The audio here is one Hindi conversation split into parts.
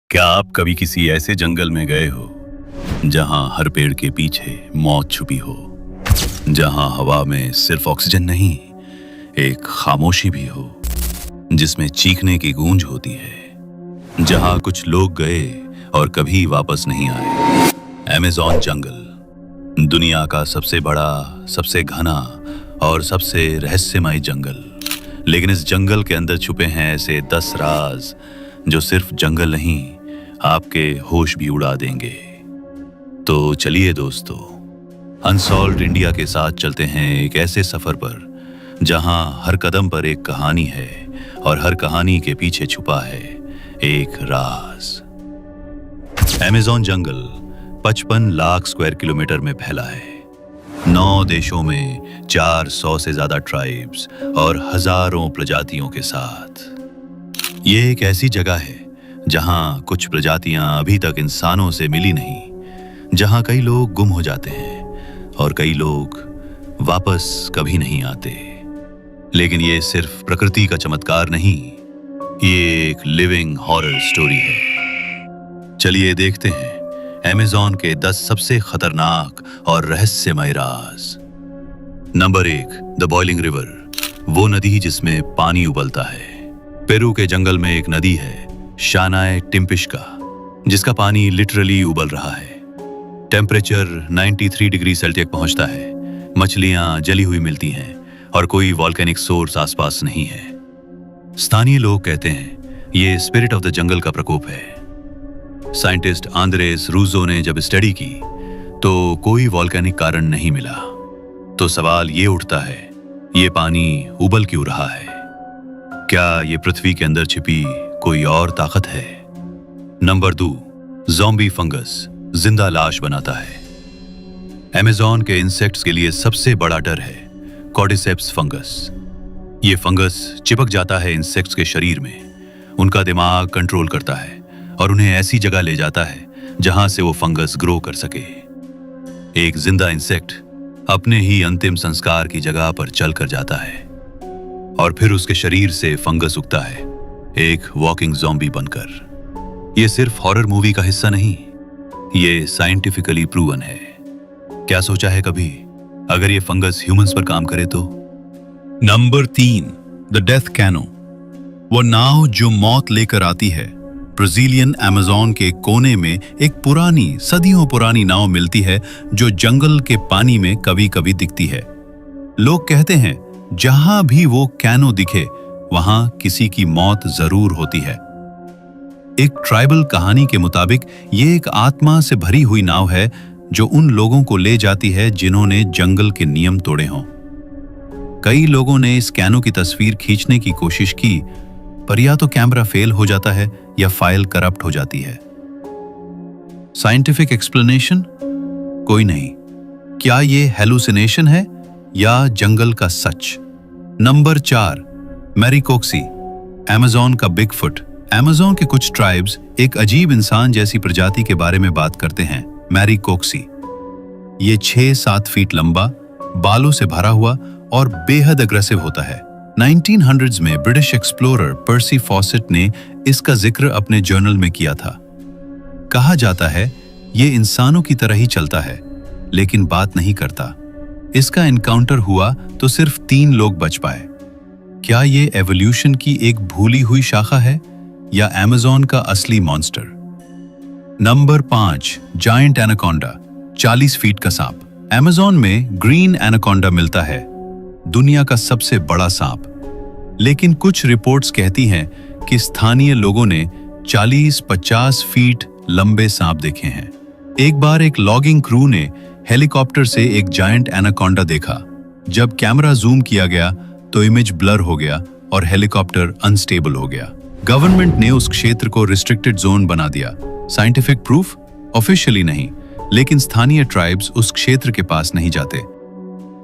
क्या आप कभी किसी ऐसे जंगल में गए हो जहां हर पेड़ के पीछे मौत छुपी हो, जहां हवा में सिर्फ ऑक्सीजन नहीं, एक खामोशी भी हो जिसमें चीखने की गूंज होती है, जहां कुछ लोग गए और कभी वापस नहीं आए। अमेज़न जंगल, दुनिया का सबसे बड़ा, सबसे घना और सबसे रहस्यमय जंगल। लेकिन इस जंगल के अंदर छुपे हैं ऐसे 10 राज जो सिर्फ जंगल नहीं, आपके होश भी उड़ा देंगे। तो चलिए दोस्तों, अनसॉल्व्ड इंडिया के साथ चलते हैं एक ऐसे सफर पर जहां हर कदम पर एक कहानी है और हर कहानी के पीछे छुपा है एक राज। अमेज़न जंगल 55 लाख स्क्वायर किलोमीटर में फैला है। 9 देशों में 400 से ज्यादा ट्राइब्स और हजारों प्रजातियों के साथ। ये एक ऐसी जगह है जहां कुछ प्रजातियां अभी तक इंसानों से मिली नहीं, जहां कई लोग गुम हो जाते हैं और कई लोग वापस कभी नहीं आते। लेकिन ये सिर्फ प्रकृति का चमत्कार नहीं, ये एक लिविंग हॉरर स्टोरी है। चलिए देखते हैं अमेज़न के 10 सबसे खतरनाक और रहस्यमय राज। नंबर 1, द बॉइलिंग रिवर, वो नदी जिसमें पानी उबलता है। पेरू के जंगल में एक नदी है, शानाय टिम्पिश्का, जिसका पानी लिटरली उबल रहा है। टेम्परेचर 93 डिग्री सेल्सियस पहुंचता है, मछलियां जली हुई मिलती हैं और कोई वॉल्केनिक सोर्स आसपास नहीं है। स्थानीय लोग कहते हैं ये स्पिरिट ऑफ द जंगल का प्रकोप है। साइंटिस्ट आंद्रेस रूजो ने जब स्टडी की तो कोई वॉल्केनिक कारण नहीं मिला। तो सवाल ये उठता है, ये पानी उबल क्यों रहा है? क्या ये पृथ्वी के अंदर छिपी कोई और ताकत है? नंबर 2, ज़ॉम्बी फंगस, जिंदा लाश बनाता है। अमेज़न के इंसेक्ट्स के लिए सबसे बड़ा डर है कॉर्डिसेप्स फंगस। ये फंगस चिपक जाता है इंसेक्ट्स के शरीर में, उनका दिमाग कंट्रोल करता है और उन्हें ऐसी जगह ले जाता है जहां से वो फंगस ग्रो कर सके। एक जिंदा इंसेक्ट अपने ही अंतिम संस्कार की जगह पर चल कर जाता है और फिर उसके शरीर से फंगस उगता है, एक वॉकिंग ज़ॉम्बी बनकर। ये सिर्फ हॉरर मूवी का हिस्सा नहीं, ये साइंटिफिकली प्रूवन है। क्या सोचा है कभी अगर ये फंगस ह्यूमंस पर काम करे तो? नंबर 3, द डेथ कैनो, वो नाव जो मौत लेकर आती है। ब्राजीलियन अमेज़न के कोने में एक पुरानी, सदियों पुरानी नाव मिलती है जो जंगल के पानी में कभी कभी दिखती है। लोग कहते हैं जहां भी वो कैनो दिखे वहां किसी की मौत जरूर होती है। एक ट्राइबल कहानी के मुताबिक ये एक आत्मा से भरी हुई नाव है जो उन लोगों को ले जाती है जिन्होंने जंगल के नियम तोड़े हों। कई लोगों ने इस कैनो की तस्वीर खींचने की कोशिश की, पर या तो कैमरा फेल हो जाता है या फाइल करप्ट हो जाती है। साइंटिफिक एक्सप्लेनेशन कोई नहीं। क्या ये हेलुसिनेशन है या जंगल का सच? नंबर 4, मैरीकोक्सी, अमेज़न का बिगफुट। अमेज़न के कुछ ट्राइब्स एक अजीब इंसान जैसी प्रजाति के बारे में बात करते हैं, मैरीकोक्सी। ये 6-7 फीट लंबा, बालों से भरा हुआ और बेहद अग्रेसिव होता है। 1900s में ब्रिटिश एक्सप्लोरर पर्सी फॉसेट ने इसका जिक्र अपने जर्नल में किया था। कहा जाता है ये इंसानों की तरह ही चलता है लेकिन बात नहीं करता। इसका एनकाउंटर हुआ तो सिर्फ 3 लोग बच पाए। क्या ये एवोल्यूशन की एक भूली हुई शाखा है या अमेज़न का असली monster? Number 5, giant anaconda, 40 feet का सांप। अमेज़न में ग्रीन एनाकोंडा मिलता है, दुनिया का सबसे बड़ा सांप। लेकिन कुछ रिपोर्ट्स कहती हैं कि स्थानीय लोगों ने 40-50 फीट लंबे सांप देखे हैं। एक बार एक लॉगिंग क्रू ने हेलीकॉप्टर से एक जायंट एनाकोंडा देखा। जब कैमरा जूम किया गया तो इमेज ब्लर हो गया और हेलीकॉप्टर अनस्टेबल हो गया। गवर्नमेंट ने उस क्षेत्र को रिस्ट्रिक्टेड जोन बना दिया। साइंटिफिक प्रूफ ऑफिशियली नहीं, लेकिन स्थानीय ट्राइब्स उस क्षेत्र के पास नहीं जाते।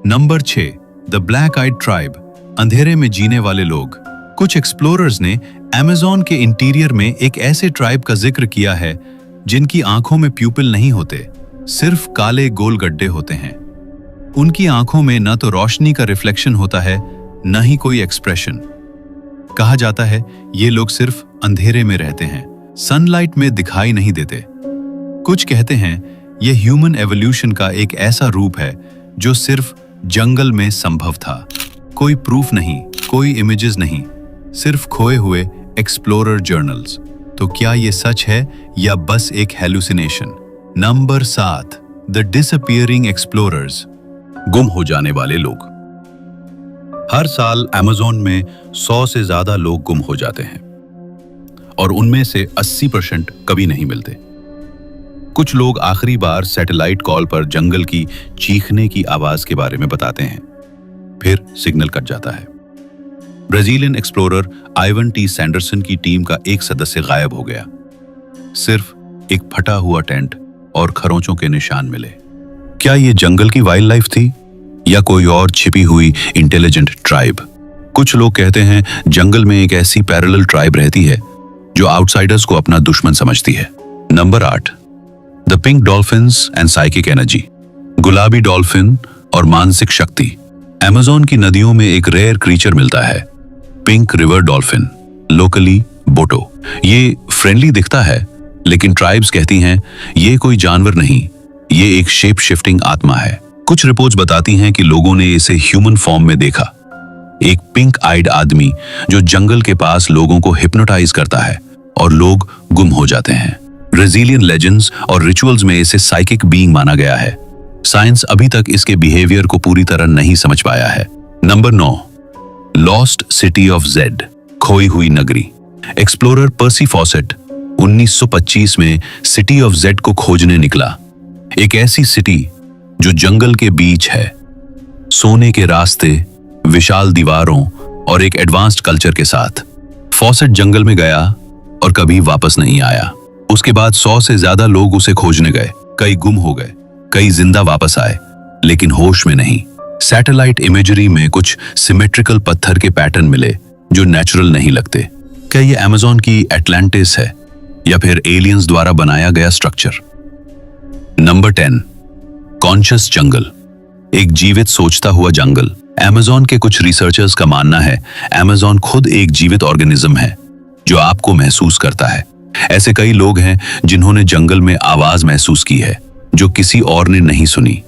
Number 6, the black eyed tribe, अंधेरे में जीने वाले लोग। कुछ एक्सप्लोरर्स ने अमेज़न के इंटीरियर में एक ऐसे ट्राइब का जिक्र किया है जिनकी आंखों में प्यूपिल नहीं होते, सिर्फ काले गोल गड्ढे होते हैं। उनकी आंखों में न तो रोशनी का रिफ्लेक्शन होता है न ही कोई एक्सप्रेशन। कहा जाता है ये लोग सिर्फ अंधेरे में रहते हैं सनलाइट में दिखाई नहीं देते। कुछ कहते हैं यह ह्यूमन एवोल्यूशन का एक ऐसा रूप है जो सिर्फ जंगल में संभव था। कोई प्रूफ नहीं, कोई इमेजेस नहीं, सिर्फ खोए हुए एक्सप्लोरर जर्नल्स। तो क्या ये सच है या बस एक hallucination? Number 7, the disappearing explorers, गुम हो जाने वाले लोग। हर साल अमेज़न में 100 से ज्यादा लोग गुम हो जाते हैं और उनमें से 80% कभी नहीं मिलते। कुछ लोग आखिरी बार सैटेलाइट कॉल पर जंगल की चीखने की आवाज के बारे में बताते हैं, फिर सिग्नल कट जाता है। Brazilian explorer Ivan T Sanderson की टीम का एक सदस्य गायब हो गया। सिर्फ एक फटा हुआ टेंट और खरोंचों के निशान मिले। क्या ये जंगल की वाइल्ड लाइफ थी या कोई और छिपी हुई इंटेलिजेंट ट्राइब? कुछ लोग कहते हैं जंगल में एक ऐसी पैरेलल ट्राइब रहती है जो आउटसाइडर्स को अपना दुश्मन समझती है। Number 8, the pink dolphins and psychic energy, गुलाबी डॉल्फिन और मानसिक शक्ति। अमेज़न की नदियों में एक रेयर क्रीचर मिलता है, पिंक रिवर डॉल्फिन, लोकली बोटो। ये फ्रेंडली दिखता है, लेकिन ट्राइब्स कहती हैं ये कोई जानवर नहीं, ये एक शेप शिफ्टिंग आत्मा है। कुछ रिपोर्ट्स बताती हैं कि लोगों ने इसे ह्यूमन फॉर्म में देखा, एक पिंक आइड आदमी जो जंगल के पास लोगों को हिप्नोटाइज करता है और लोग गुम हो जाते हैं। ब्राजीलियन लेजेंड्स और रिचुअल्स में इसे साइकिक बीइंग माना गया है। साइंस अभी तक इसके बिहेवियर को पूरी तरह नहीं समझ पाया है। Number 9, lost city of Z, खोई हुई नगरी। एक्सप्लोरर पर्सी फॉसेट 1925 में सिटी ऑफ जेड को खोजने निकला। एक ऐसी सिटी जो जंगल के बीच है, सोने के रास्ते, विशाल दीवारों और एक एडवांस्ड कल्चर के साथ। फॉसेट जंगल में गया और कभी वापस नहीं आया। उसके बाद 100 से ज्यादा लोग उसे खोजने गए। कई गुम हो गए, कई जिंदा वापस आए, लेकिन होश में नहीं। सैटेलाइट इमेजरी में कुछ सिमेट्रिकल पत्थर के पैटर्न मिले जो नेचुरल नहीं लगते। क्या ये अमेज़न की एटलांटिस है या फिर एलियंस द्वारा बनाया गया स्ट्रक्चर? नंबर 10, कॉन्शियस जंगल, एक जीवित सोचता हुआ जंगल। अमेज़न के कुछ रिसर्चर्स का मानना है अमेज़न खुद एक जीवित ऑर्गेनिज्म है जो आपको महसूस करता है। ऐसे कई लोग हैं जिन्होंने जंगल में आवाज महसूस की है जो किसी और ने नहीं सुनी।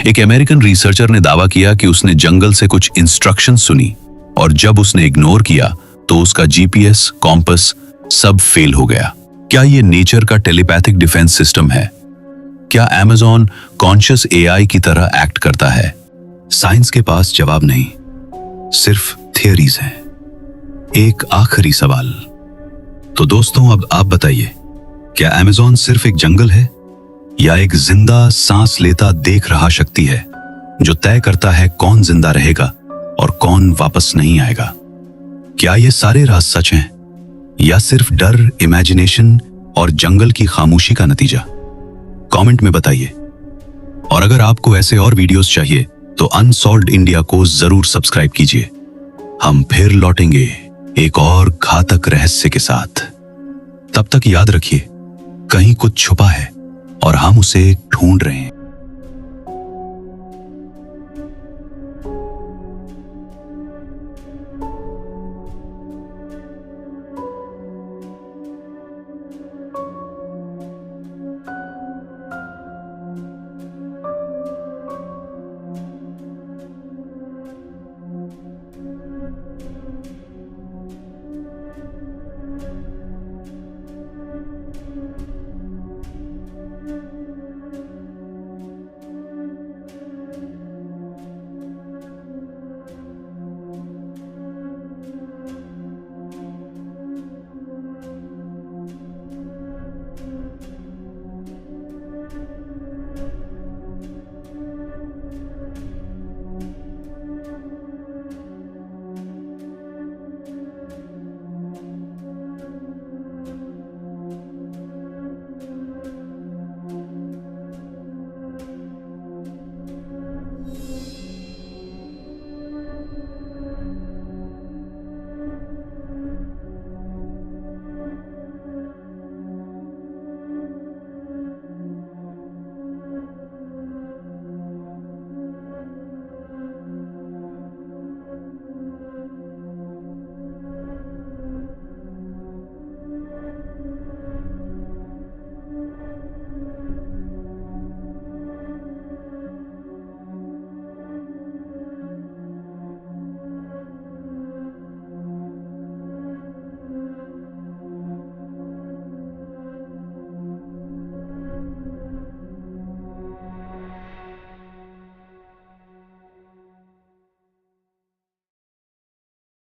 एक अमेरिकन रिसर्चर ने दावा किया कि उसने जंगल से कुछ इंस्ट्रक्शंस सुनी और जब उसने इग्नोर किया तो उसका जीपीएस, कॉम्पस सब फेल हो गया। क्या ये नेचर का टेलीपैथिक डिफेंस सिस्टम है? क्या अमेज़न कॉन्शियस एआई की तरह एक्ट करता है? साइंस के पास जवाब नहीं, सिर्फ थियरीज हैं। एक आखिरी सवाल, तो दोस्तों अब आप बताइए, क्या अमेज़न सिर्फ एक जंगल है या एक जिंदा सांस लेता देख रहा शक्ति है जो तय करता है कौन जिंदा रहेगा और कौन वापस नहीं आएगा? क्या ये सारे राज सच हैं या सिर्फ डर, इमेजिनेशन और जंगल की खामोशी का नतीजा? कमेंट में बताइए। और अगर आपको ऐसे और वीडियोस चाहिए तो अनसॉल्व्ड इंडिया को जरूर सब्सक्राइब कीजिए। हम फिर लौटेंगे एक और घातक रहस्य के साथ। तब तक याद रखिए, कहीं कुछ छुपा है और हम उसे ढूंढ रहे हैं।